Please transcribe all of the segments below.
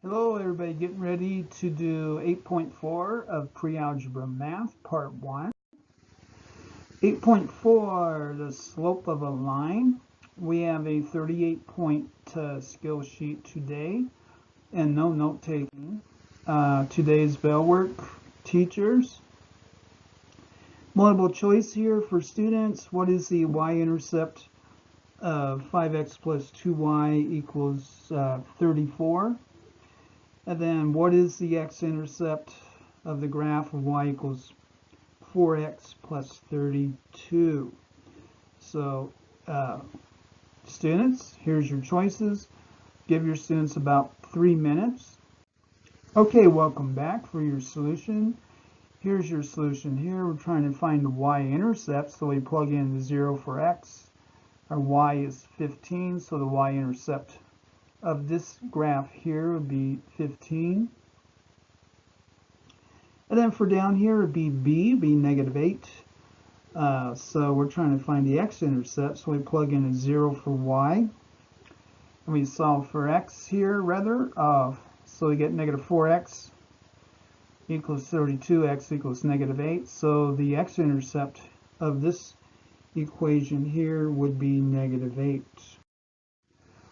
Hello everybody, getting ready to do 8.4 of Pre-Algebra Math, Part 1. 8.4, the slope of a line. We have a 38-point skill sheet today, and no note-taking. Today's bell work, teachers. Multiple choice here for students. What is the y-intercept of 5x plus 2y equals 34? And then what is the x-intercept of the graph of y equals 4x plus 32? So students, here's your choices. Give your students about 3 minutes. Okay, welcome back for your solution. Here's your solution here. We're trying to find the y-intercept, so we plug in the 0 for x. Our y is 15, so the y-intercept of this graph here would be 15. And then for down here would be b, negative 8. So we're trying to find the x-intercept, so we plug in a 0 for y. And we solve for x here, rather. So we get negative 4x equals 32, x equals negative 8. So the x-intercept of this equation here would be negative 8.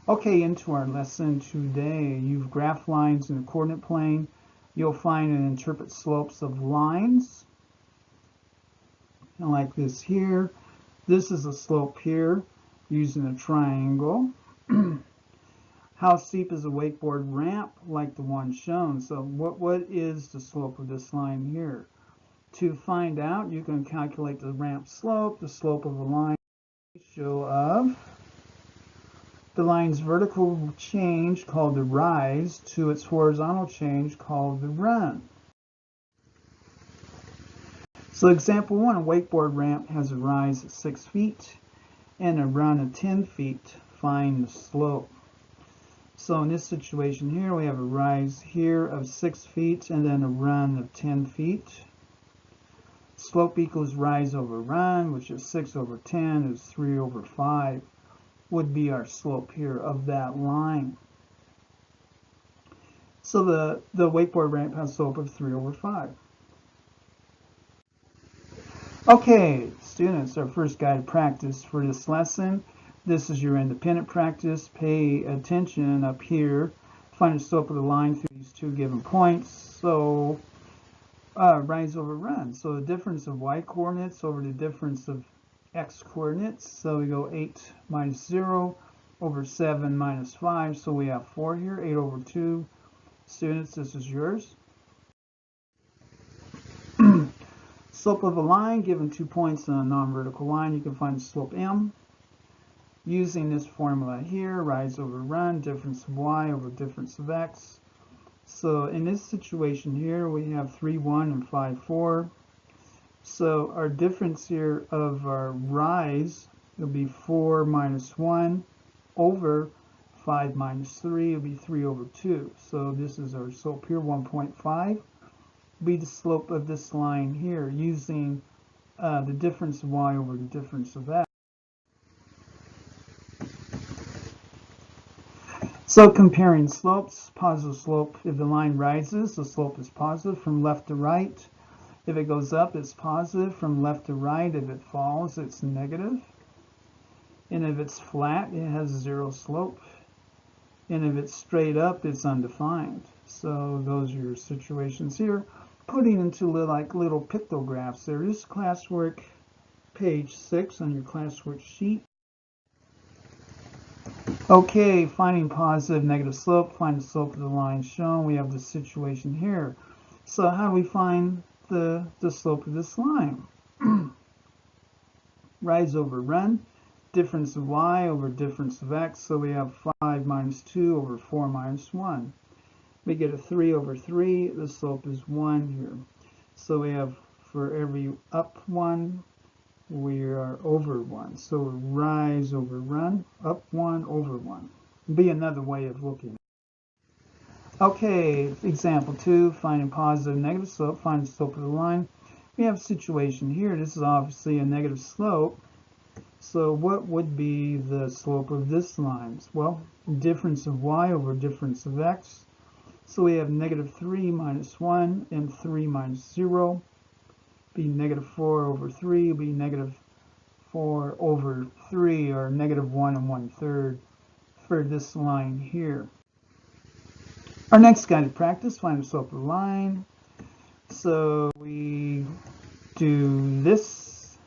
Okay, into our lesson today. You've graphed lines in the coordinate plane. You'll find and interpret slopes of lines. And like this here. This is a slope here using a triangle. How steep is a wakeboard ramp? Like the one shown. So what is the slope of this line here? To find out, you can calculate the ramp slope, the slope of a line, ratio of the line's vertical change, called the rise, to its horizontal change, called the run. So example 1, a wakeboard ramp has a rise of 6 feet and a run of 10 feet. Find the slope. So in this situation here, we have a rise here of 6 feet and then a run of 10 feet. Slope equals rise over run, which is 6 over 10 is 3 over 5. Would be our slope here of that line. So the wakeboard ramp has a slope of 3 over 5. Okay, students, our first guided practice for this lesson. This is your independent practice. Pay attention up here. Find the slope of the line through these two given points. So rise over run. So the difference of y coordinates over the difference of x coordinates. So we go 8 minus 0 over 7 minus 5. So we have 4 here. 8 over 2. Students, this is yours. Slope of a line, given 2 points on a non-vertical line, you can find the slope m. Using this formula here, rise over run, difference of y over difference of x. So in this situation here, we have 3, 1 and 5, 4. So our difference here of our rise will be 4 minus 1 over 5 minus 3 will be 3 over 2. So this is our slope here, 1.5. Be the slope of this line here using the difference of y over the difference of x. So comparing slopes, positive slope, if the line rises, the slope is positive from left to right. If it goes up, it's positive from left to right. If it falls, it's negative. And if it's flat, it has 0 slope. And if it's straight up, it's undefined. So those are your situations here. Putting into little pictographs there. This is classwork page 6 on your classwork sheet. Okay, finding positive, negative slope. Find the slope of the line shown. We have the situation here. So how do we find the slope of this line? Rise over run, difference of y over difference of x. So we have 5 minus 2 over 4 minus 1. We get a 3 over 3. The slope is 1 here. So we have, for every up 1, we are over 1. So rise over run, up 1, over 1. Be another way of looking. Okay, example 2, finding positive and negative slope. Find the slope of the line. We have a situation here. This is obviously a negative slope. So what would be the slope of this line? Well, difference of y over difference of x. So we have negative 3 minus 1 and 3 minus 0. Be negative 4 over 3 will be negative 4 over 3, or negative 1 1/3 for this line here. Our next guided practice, find the slope of the line. So we do this,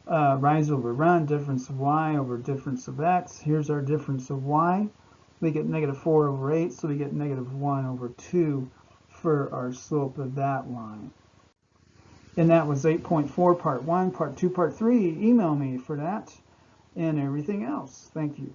rise over run, difference of y over difference of x. Here's our difference of y. We get negative 4 over 8, so we get negative 1 over 2 for our slope of that line. And that was 8.4 part 1, part 2, part 3. Email me for that and everything else. Thank you.